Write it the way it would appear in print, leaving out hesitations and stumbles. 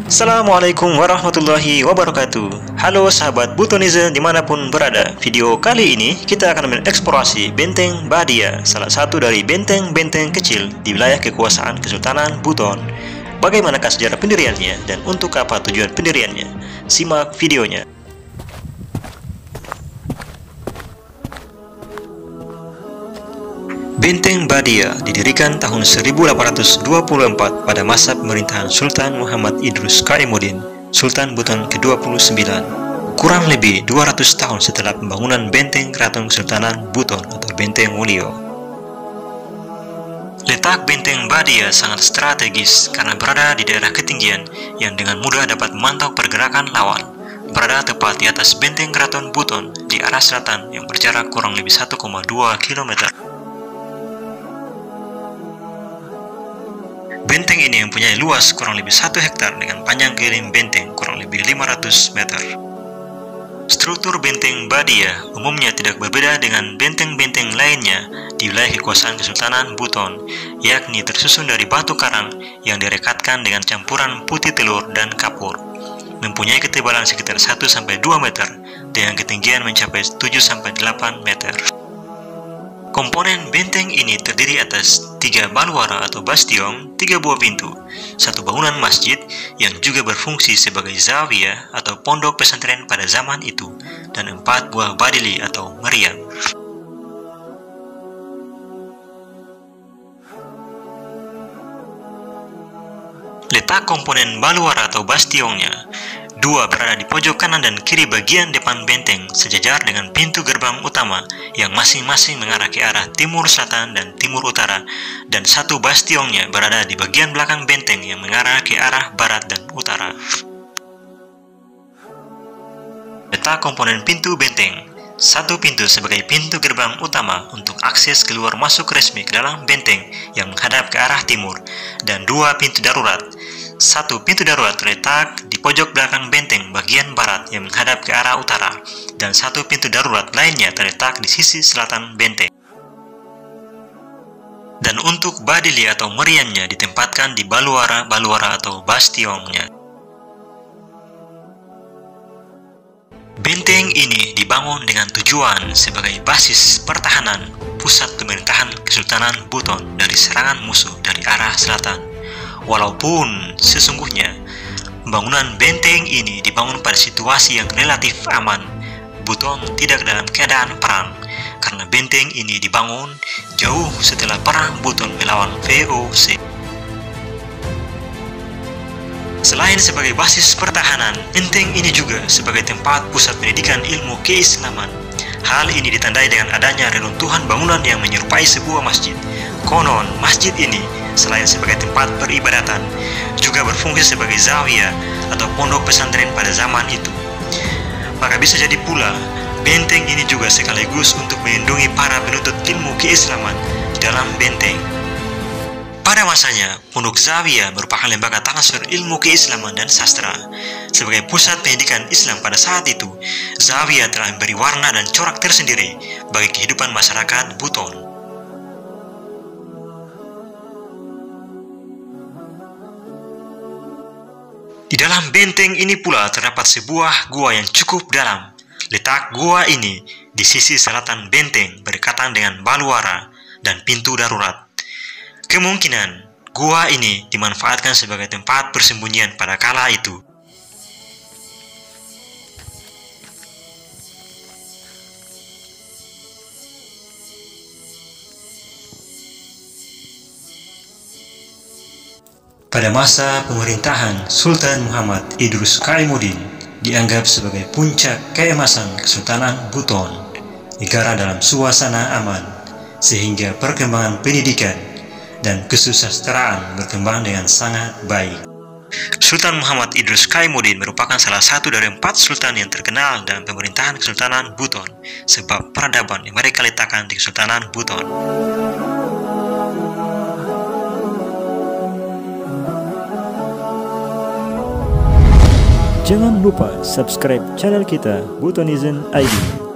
Assalamualaikum warahmatullahi wabarakatuh. Halo sahabat Butonizen dimanapun berada. Video kali ini kita akan mengeksplorasi Benteng Badia, salah satu dari benteng-benteng kecil di wilayah kekuasaan Kesultanan Buton. Bagaimanakah sejarah pendiriannya dan untuk apa tujuan pendiriannya? Simak videonya. Benteng Badia didirikan tahun 1824 pada masa pemerintahan Sultan Muhammad Idris Kaimuddin, Sultan Buton ke-29, kurang lebih 200 tahun setelah pembangunan Benteng Keraton Kesultanan Buton atau Benteng Mulyo. Letak Benteng Badia sangat strategis karena berada di daerah ketinggian yang dengan mudah dapat memantau pergerakan lawan. Berada tepat di atas Benteng Keraton Buton di arah selatan yang berjarak kurang lebih 1,2 km. Benteng ini mempunyai luas kurang lebih 1 hektar dengan panjang keliling benteng kurang lebih 500 meter. Struktur Benteng Badia umumnya tidak berbeda dengan benteng-benteng lainnya di wilayah kekuasaan Kesultanan Buton, yakni tersusun dari batu karang yang direkatkan dengan campuran putih telur dan kapur. Mempunyai ketebalan sekitar 1-2 meter dengan ketinggian mencapai 7-8 meter. Komponen benteng ini terdiri atas 3 baluara atau bastion, 3 buah pintu, 1 bangunan masjid yang juga berfungsi sebagai zawiyah atau pondok pesantren pada zaman itu, dan 4 buah badili atau meriam. Letak komponen baluara atau bastionnya, 2 berada di pojok kanan dan kiri bagian depan benteng sejajar dengan pintu gerbang utama yang masing-masing mengarah ke arah timur selatan dan timur utara, dan 1 bastionnya berada di bagian belakang benteng yang mengarah ke arah barat dan utara. Letak komponen pintu benteng, 1 pintu sebagai pintu gerbang utama untuk akses keluar masuk resmi ke dalam benteng yang menghadap ke arah timur, dan 2 pintu darurat. 1 pintu darurat terletak di pojok belakang benteng bagian barat yang menghadap ke arah utara, dan 1 pintu darurat lainnya terletak di sisi selatan benteng. Dan untuk badili atau meriamnya ditempatkan di baluara atau bastionnya. Benteng ini dibangun dengan tujuan sebagai basis pertahanan pusat pemerintahan Kesultanan Buton dari serangan musuh dari arah selatan. Walaupun sesungguhnya pembangunan benteng ini dibangun pada situasi yang relatif aman, Buton tidak dalam keadaan perang, karena benteng ini dibangun jauh setelah perang Buton melawan VOC. Selain sebagai basis pertahanan, benteng ini juga sebagai tempat pusat pendidikan ilmu keislaman. Hal ini ditandai dengan adanya reruntuhan bangunan yang menyerupai sebuah masjid. Konon, masjid ini selain sebagai tempat peribadatan, juga berfungsi sebagai zawiyah atau pondok pesantren pada zaman itu. Maka bisa jadi pula, benteng ini juga sekaligus untuk melindungi para penuntut ilmu keislaman di dalam benteng. Pada masanya, Pondok Zawiyah merupakan lembaga transfer ilmu keislaman dan sastra. Sebagai pusat pendidikan Islam pada saat itu, Zawiyah telah memberi warna dan corak tersendiri bagi kehidupan masyarakat Buton. Di dalam benteng ini pula terdapat sebuah gua yang cukup dalam. Letak gua ini di sisi selatan benteng berdekatan dengan baluara dan pintu darurat. Kemungkinan gua ini dimanfaatkan sebagai tempat persembunyian pada kala itu. Pada masa pemerintahan Sultan Muhammad Idris Kaimuddin dianggap sebagai puncak keemasan Kesultanan Buton, negara dalam suasana aman, sehingga perkembangan pendidikan dan kesusastraan berkembang dengan sangat baik. Sultan Muhammad Idris Kaimuddin merupakan salah satu dari 4 sultan yang terkenal dalam pemerintahan Kesultanan Buton, sebab peradaban yang mereka letakkan di Kesultanan Buton. Jangan lupa subscribe channel kita Butonizen ID.